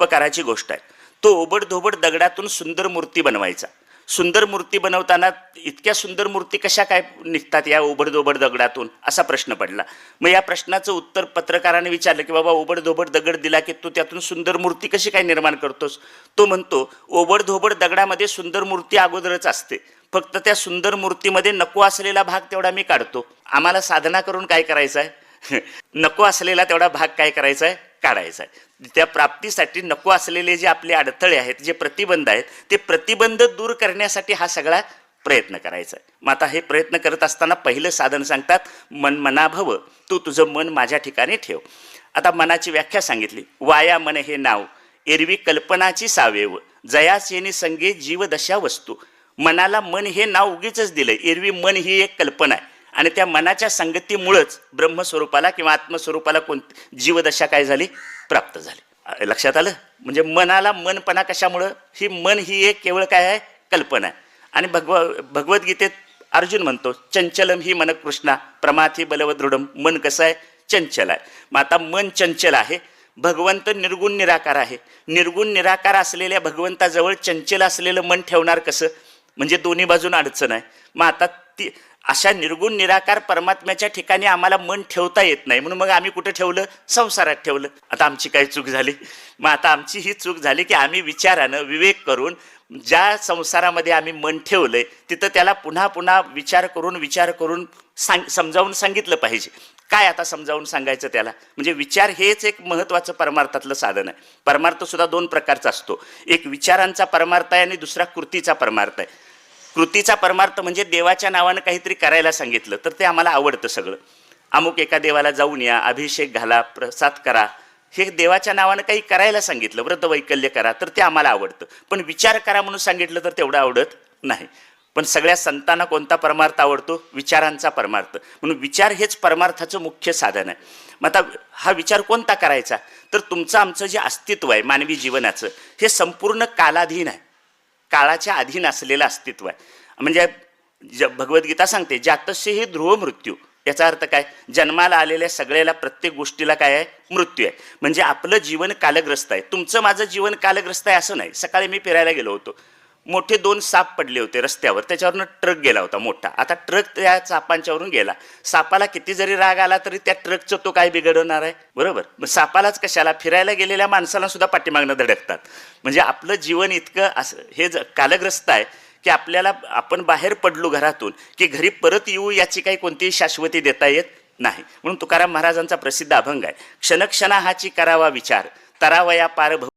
शिल्पकाराची गोष्ट आहे. तो ओबडधोबड दगडातून सुंदर मूर्ती बनवायचा. सुंदर मूर्ती बनवताना इतक्या सुंदर मूर्ती कशा काय निघतात या ओबडधोबड दगडातून, असा प्रश्न पडला. मग या प्रश्नाचं उत्तर पत्रकाराने विचारलं की बाबा ओबडधोबड दगड दिला की तू त्यातून सुंदर मूर्ती कशी काय निर्माण करतोस. तो म्हणतो ओबडधोबड दगडामध्ये सुंदर मूर्ती अगोदरच असते, फक्त त्या सुंदर मूर्तीमध्ये नको असलेला भाग तेवढा मी काढतो. आम्हाला साधना करून काय करायचं आहे नको असलेला तेवढा भाग काय करायचा आहे, काढायचा आहे. त्या प्राप्तीसाठी नको असलेले जे आपले अडथळे आहेत, जे प्रतिबंध आहेत, ते प्रतिबंध दूर करण्यासाठी हा सगळा प्रयत्न करायचा आहे. मग आता हे प्रयत्न करत असताना पहिलं साधन सांगतात मन मना भव, तू तुझं मन माझ्या ठिकाणी ठेव. आता मनाची व्याख्या सांगितली. वाया मन हे नाव एरवी कल्पनाची सावेव, जयासेनी संगे जीवदशा वस्तू. मनाला मन हे नाव उगीच दिलं. एरवी मन ही एक कल्पना आहे आणि त्या मनाच्या संगतीमुळेच ब्रह्मस्वरूपाला किंवा आत्मस्वरूपाला कोणती जीवदशा काय झाली, प्राप्त झाली. लक्षात आलं. म्हणजे मनाला मनपणा कशामुळं, ही मन ही एक केवळ काय आहे, कल्पना आहे. आणि भगवद्गीतेत अर्जुन म्हणतो चंचलम ही मन कृष्णा प्रमाथी बलवदृढम. मन कसं आहे, चंचल आहे. मग आता मन चंचल आहे. भगवंत निर्गुण निराकार आहे. निर्गुण निराकार असलेल्या भगवंताजवळ चंचल असलेलं मन ठेवणार कसं, म्हणजे दोन्ही बाजून अडचण आहे. मग आता ती अशा निर्गुण निराकार परमात्म्याच्या ठिकाणी आम्हाला मन ठेवता येत नाही, म्हणून मग आम्ही कुठे ठेवलं, संसारात ठेवलं. आता आमची काय चूक झाली. मग आता आमची ही चूक झाली की आम्ही विचारानं विवेक करून ज्या संसारामध्ये आम्ही मन ठेवलंय तिथं त्याला पुन्हा पुन्हा विचार करून समजावून सांगितलं पाहिजे. काय आता समजावून सांगायचं त्याला, म्हणजे विचार हेच एक महत्त्वाचं परमार्थातलं साधन आहे. परमार्थ सुद्धा दोन प्रकारचा असतो. एक विचारांचा परमार्थ आहे आणि दुसरा कृतीचा परमार्थ आहे. कृतीचा परमार्थ म्हणजे देवाच्या नावानं काहीतरी करायला सांगितलं तर ते आम्हाला आवडतं सगळं. अमुक एका देवाला जाऊन या, अभिषेक घाला, प्रसाद करा, हे देवाच्या नावानं काही करायला सांगितलं, व्रत वैकल्य करा, तर ते आम्हाला आवडतं. पण विचार करा म्हणून सांगितलं तर तेवढं आवडत नाही. पण सगळ्या संतांना कोणता परमार्थ आवडतो, विचारांचा परमार्थ. म्हणून विचार हेच परमार्थाचं मुख्य साधन आहे. मग आता हा विचार कोणता करायचा, तर तुमचं आमचं जे अस्तित्व आहे मानवी जीवनाचं, हे संपूर्ण कालाधीन आहे, काळाच्या अधीन असलेलं अस्तित्व आहे. म्हणजे भगवद्गीता सांगते जातस्य हे ध्रुव मृत्यू. याचा अर्थ काय, जन्माला आलेल्या सगळ्याला प्रत्येक गोष्टीला काय आहे, मृत्यू आहे. म्हणजे आपलं जीवन कालग्रस्त आहे. तुमचं माझं जीवन कालग्रस्त आहे असं नाही. सकाळी मी फिरायला गेलो होतो, मोठे 2 साप पडले होते रस्त्यावर, त्याच्यावरनं ट्रक गेला होता मोठा. आता ट्रक त्या सापांच्यावरून गेला. सापाला किती जरी राग आला तरी त्या ट्रकचं तो काय बिघडवणार आहे, बरोबर. मग सापालाच कशाला, फिरायला गेलेल्या माणसाला सुद्धा पाठीमागनं धडकतात. म्हणजे आपलं जीवन इतकं असं हे कालग्रस्त आहे की आपल्याला, आपण बाहेर पडलो घरातून की घरी परत येऊ याची काही कोणतीही शाश्वती देता येत नाही. म्हणून तुकाराम महाराजांचा प्रसिद्ध अभंग आहे, क्षणक्षणा हाची करावा विचार, तरावया पार